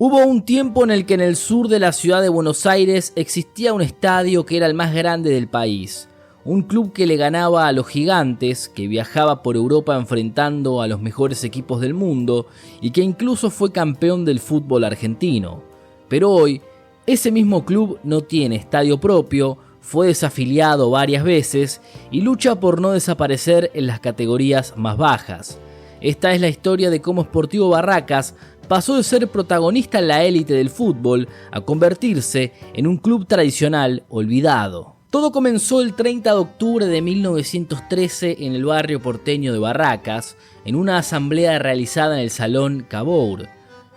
Hubo un tiempo en el que en el sur de la ciudad de Buenos Aires existía un estadio que era el más grande del país. Un club que le ganaba a los gigantes, que viajaba por Europa enfrentando a los mejores equipos del mundo y que incluso fue campeón del fútbol argentino. Pero hoy, ese mismo club no tiene estadio propio, fue desafiliado varias veces y lucha por no desaparecer en las categorías más bajas. Esta es la historia de cómo Sportivo Barracas pasó de ser protagonista en la élite del fútbol a convertirse en un club tradicional olvidado. Todo comenzó el 30 de octubre de 1913 en el barrio porteño de Barracas, en una asamblea realizada en el Salón Cabour.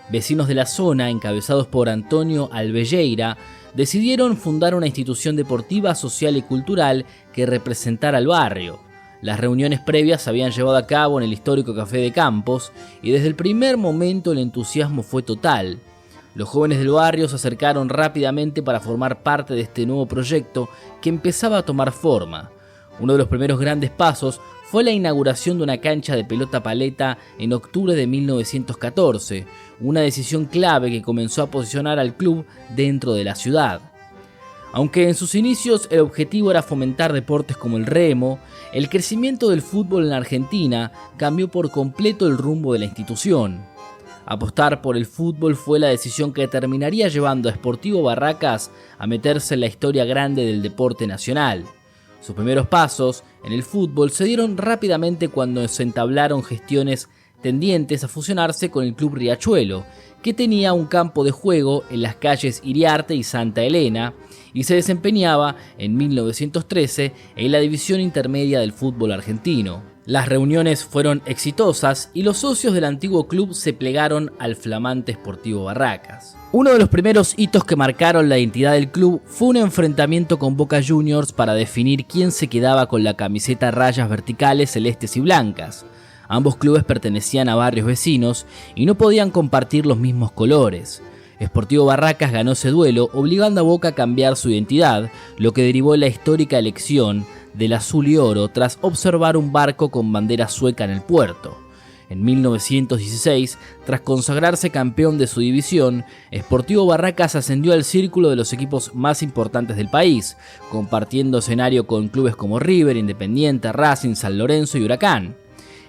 Vecinos de la zona, encabezados por Antonio Albelleira, decidieron fundar una institución deportiva, social y cultural que representara al barrio. Las reuniones previas se habían llevado a cabo en el histórico Café de Campos y desde el primer momento el entusiasmo fue total. Los jóvenes del barrio se acercaron rápidamente para formar parte de este nuevo proyecto que empezaba a tomar forma. Uno de los primeros grandes pasos fue la inauguración de una cancha de pelota paleta en octubre de 1914, una decisión clave que comenzó a posicionar al club dentro de la ciudad. Aunque en sus inicios el objetivo era fomentar deportes como el remo, el crecimiento del fútbol en Argentina cambió por completo el rumbo de la institución. Apostar por el fútbol fue la decisión que terminaría llevando a Sportivo Barracas a meterse en la historia grande del deporte nacional. Sus primeros pasos en el fútbol se dieron rápidamente cuando se entablaron gestiones tendientes a fusionarse con el Club Riachuelo, que tenía un campo de juego en las calles Iriarte y Santa Elena y se desempeñaba en 1913 en la división intermedia del fútbol argentino. Las reuniones fueron exitosas y los socios del antiguo club se plegaron al flamante Sportivo Barracas. Uno de los primeros hitos que marcaron la identidad del club fue un enfrentamiento con Boca Juniors para definir quién se quedaba con la camiseta a rayas verticales celestes y blancas. Ambos clubes pertenecían a barrios vecinos y no podían compartir los mismos colores. Sportivo Barracas ganó ese duelo, obligando a Boca a cambiar su identidad, lo que derivó en la histórica elección del azul y oro tras observar un barco con bandera sueca en el puerto. En 1916, tras consagrarse campeón de su división, Sportivo Barracas ascendió al círculo de los equipos más importantes del país, compartiendo escenario con clubes como River, Independiente, Racing, San Lorenzo y Huracán.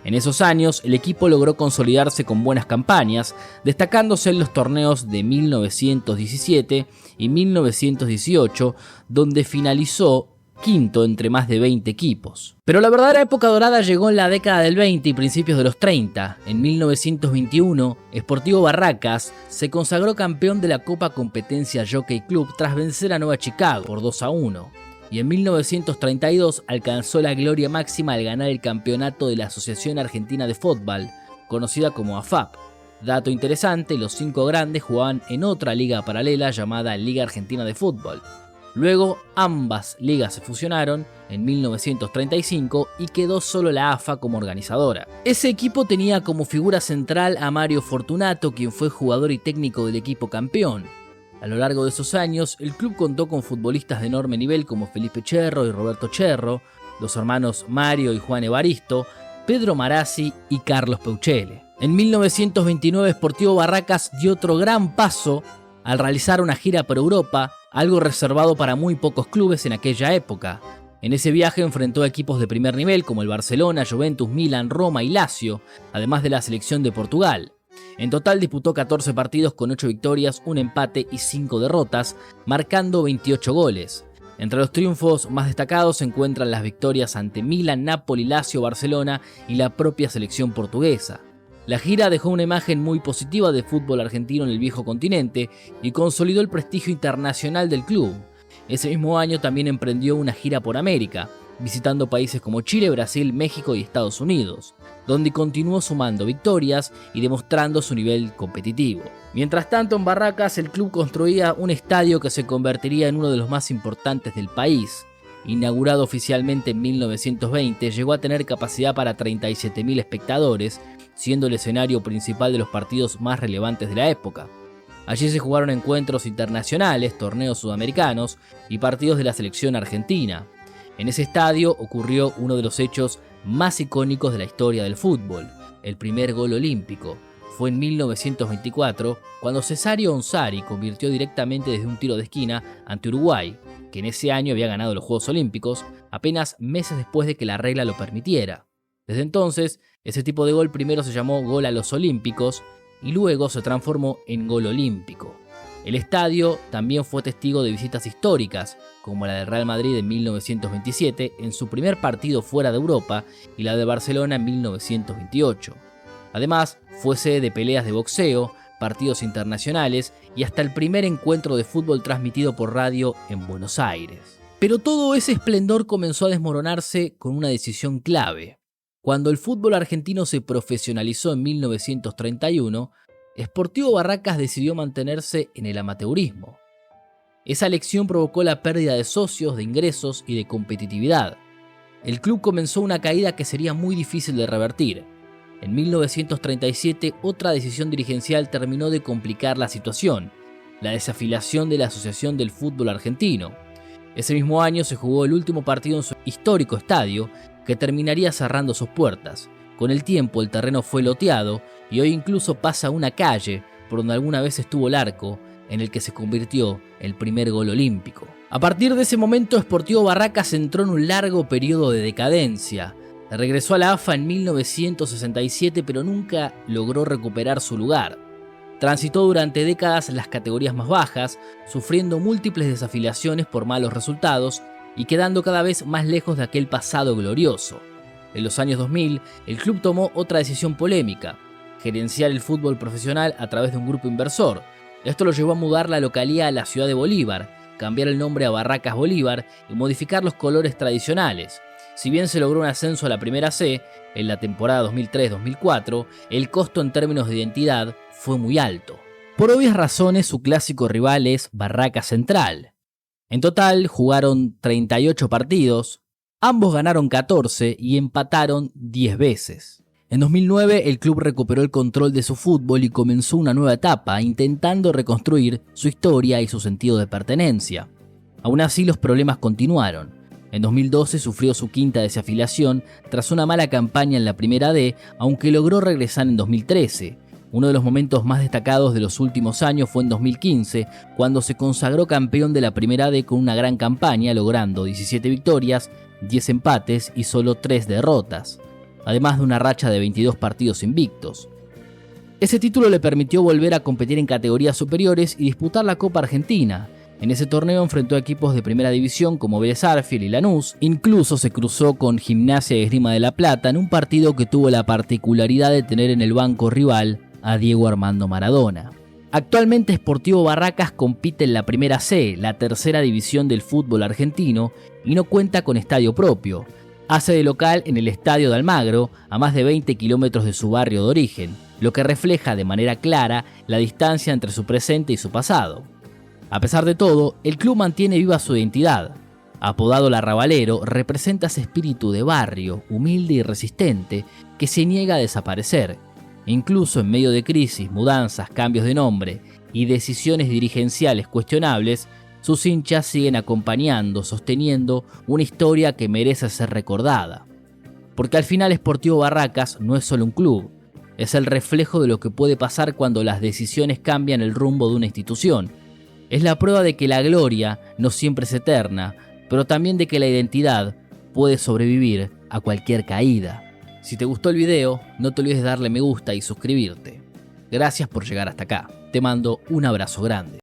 En esos años, el equipo logró consolidarse con buenas campañas, destacándose en los torneos de 1917 y 1918, donde finalizó quinto entre más de 20 equipos. Pero la verdadera época dorada llegó en la década del 20 y principios de los 30. En 1921, Sportivo Barracas se consagró campeón de la Copa Competencia Jockey Club tras vencer a Nueva Chicago por 2-1. Y en 1932 alcanzó la gloria máxima al ganar el campeonato de la Asociación Argentina de Fútbol, conocida como AFAP. Dato interesante, los 5 grandes jugaban en otra liga paralela llamada Liga Argentina de Fútbol. Luego ambas ligas se fusionaron en 1935 y quedó solo la AFA como organizadora. Ese equipo tenía como figura central a Mario Fortunato, quien fue jugador y técnico del equipo campeón. A lo largo de esos años, el club contó con futbolistas de enorme nivel como Felipe Cherro y Roberto Cherro, los hermanos Mario y Juan Evaristo, Pedro Marazzi y Carlos Peuchele. En 1929, Sportivo Barracas dio otro gran paso al realizar una gira por Europa, algo reservado para muy pocos clubes en aquella época. En ese viaje enfrentó a equipos de primer nivel como el Barcelona, Juventus, Milan, Roma y Lazio, además de la selección de Portugal. En total disputó 14 partidos con 8 victorias, un empate y 5 derrotas, marcando 28 goles. Entre los triunfos más destacados se encuentran las victorias ante Milan, Napoli, Lazio, Barcelona y la propia selección portuguesa. La gira dejó una imagen muy positiva de fútbol argentino en el viejo continente y consolidó el prestigio internacional del club. Ese mismo año también emprendió una gira por América, visitando países como Chile, Brasil, México y Estados Unidos, donde continuó sumando victorias y demostrando su nivel competitivo. Mientras tanto, en Barracas el club construía un estadio que se convertiría en uno de los más importantes del país. Inaugurado oficialmente en 1920, llegó a tener capacidad para 37.000 espectadores, siendo el escenario principal de los partidos más relevantes de la época. Allí se jugaron encuentros internacionales, torneos sudamericanos y partidos de la selección argentina. En ese estadio ocurrió uno de los hechos más icónicos de la historia del fútbol, el primer gol olímpico. fue en 1924, cuando Cesario Onsari convirtió directamente desde un tiro de esquina ante Uruguay, que en ese año había ganado los Juegos Olímpicos, apenas meses después de que la regla lo permitiera. Desde entonces, ese tipo de gol primero se llamó gol a los Olímpicos y luego se transformó en gol olímpico. El estadio también fue testigo de visitas históricas, como la del Real Madrid en 1927 en su primer partido fuera de Europa y la de Barcelona en 1928. Además, fue sede de peleas de boxeo, partidos internacionales y hasta el primer encuentro de fútbol transmitido por radio en Buenos Aires. Pero todo ese esplendor comenzó a desmoronarse con una decisión clave. Cuando el fútbol argentino se profesionalizó en 1931, Sportivo Barracas decidió mantenerse en el amateurismo. Esa elección provocó la pérdida de socios, de ingresos y de competitividad. El club comenzó una caída que sería muy difícil de revertir. En 1937, otra decisión dirigencial terminó de complicar la situación, la desafiliación de la Asociación del Fútbol Argentino. Ese mismo año se jugó el último partido en su histórico estadio, que terminaría cerrando sus puertas. Con el tiempo el terreno fue loteado y hoy incluso pasa una calle por donde alguna vez estuvo el arco en el que se convirtió el primer gol olímpico. A partir de ese momento, Sportivo Barracas entró en un largo periodo de decadencia. Regresó a la AFA en 1967, pero nunca logró recuperar su lugar. Transitó durante décadas las categorías más bajas, sufriendo múltiples desafiliaciones por malos resultados y quedando cada vez más lejos de aquel pasado glorioso. En los años 2000, el club tomó otra decisión polémica: gerenciar el fútbol profesional a través de un grupo inversor. Esto lo llevó a mudar la localía a la ciudad de Bolívar, cambiar el nombre a Barracas Bolívar y modificar los colores tradicionales. Si bien se logró un ascenso a la Primera C en la temporada 2003-2004, el costo en términos de identidad fue muy alto. Por obvias razones, su clásico rival es Barracas Central. En total jugaron 38 partidos, ambos ganaron 14 y empataron 10 veces. En 2009 el club recuperó el control de su fútbol y comenzó una nueva etapa, intentando reconstruir su historia y su sentido de pertenencia. Aún así, los problemas continuaron. En 2012 sufrió su quinta desafiliación tras una mala campaña en la Primera D, aunque logró regresar en 2013. Uno de los momentos más destacados de los últimos años fue en 2015, cuando se consagró campeón de la Primera D con una gran campaña, logrando 17 victorias, 10 empates y solo 3 derrotas, además de una racha de 22 partidos invictos. Ese título le permitió volver a competir en categorías superiores y disputar la Copa Argentina. En ese torneo enfrentó a equipos de primera división como Vélez Sarsfield y Lanús. Incluso se cruzó con Gimnasia y Esgrima de La Plata en un partido que tuvo la particularidad de tener en el banco rival a Diego Armando Maradona. Actualmente Sportivo Barracas compite en la Primera C, la tercera división del fútbol argentino, y no cuenta con estadio propio. Hace de local en el Estadio de Almagro, a más de 20 kilómetros de su barrio de origen, lo que refleja de manera clara la distancia entre su presente y su pasado. A pesar de todo, el club mantiene viva su identidad. Apodado El Arrabalero, representa ese espíritu de barrio, humilde y resistente, que se niega a desaparecer. Incluso en medio de crisis, mudanzas, cambios de nombre y decisiones dirigenciales cuestionables, sus hinchas siguen acompañando, sosteniendo una historia que merece ser recordada. Porque al final Sportivo Barracas no es solo un club, es el reflejo de lo que puede pasar cuando las decisiones cambian el rumbo de una institución. Es la prueba de que la gloria no siempre es eterna, pero también de que la identidad puede sobrevivir a cualquier caída. Si te gustó el video, no te olvides de darle me gusta y suscribirte. Gracias por llegar hasta acá. Te mando un abrazo grande.